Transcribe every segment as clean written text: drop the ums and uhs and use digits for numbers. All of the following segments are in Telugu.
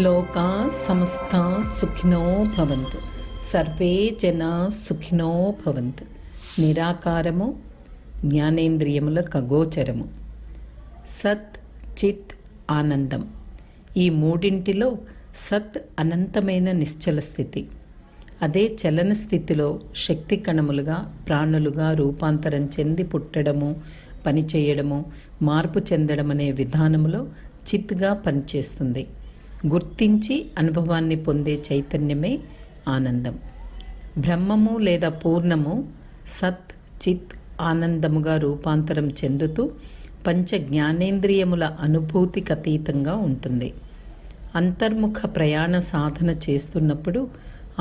లోకా సమస్తా సుఖినో భవంతు, సర్వే జనా సుఖినో భవంతు. నిరాకారము, జ్ఞానేంద్రియముల ఖగోచరము. సత్, చిత్, ఆనందం. ఈ మూడింటిలో సత్ అనంతమైన నిశ్చల స్థితి. అదే చలన స్థితిలో శక్తి కణములుగా, ప్రాణులుగా రూపాంతరం చెంది పుట్టడము, పనిచేయడము, మార్పు చెందడం అనే విధానములో చిత్గా పనిచేస్తుంది. గుర్తించి అనుభవాన్ని పొందే చైతన్యమే ఆనందం. బ్రహ్మము లేదా పూర్ణము సత్, చిత్, ఆనందముగా రూపాంతరం చెందుతూ పంచ జ్ఞానేంద్రియముల అనుభూతికి అతీతంగా ఉంటుంది. అంతర్ముఖ ప్రయాణ సాధన చేస్తున్నప్పుడు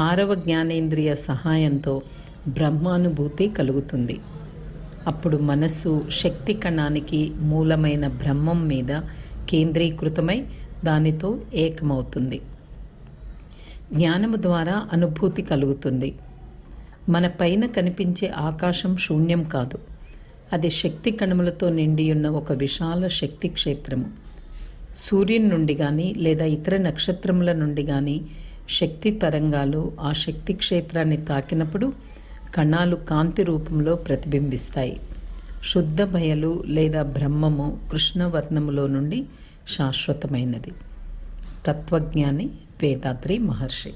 6వ జ్ఞానేంద్రియ సహాయంతో బ్రహ్మానుభూతి కలుగుతుంది. అప్పుడు మనస్సు శక్తి కణానికి మూలమైన బ్రహ్మం మీద కేంద్రీకృతమై దానితో ఏకమవుతుంది. జ్ఞానము ద్వారా అనుభూతి కలుగుతుంది. మన పైన కనిపించే ఆకాశం శూన్యం కాదు. అది శక్తి కణములతో నిండి ఉన్న ఒక విశాల శక్తి క్షేత్రము. సూర్యుని నుండి కానీ లేదా ఇతర నక్షత్రముల నుండి కానీ శక్తి తరంగాలు ఆ శక్తి క్షేత్రాన్ని తాకినప్పుడు కణాలు కాంతి రూపంలో ప్రతిబింబిస్తాయి. శుద్ధ బయలు లేదా బ్రహ్మము కృష్ణవర్ణములో నుండి శాశ్వతమైనది. తత్వజ్ఞాని వేదాద్రి మహర్షి.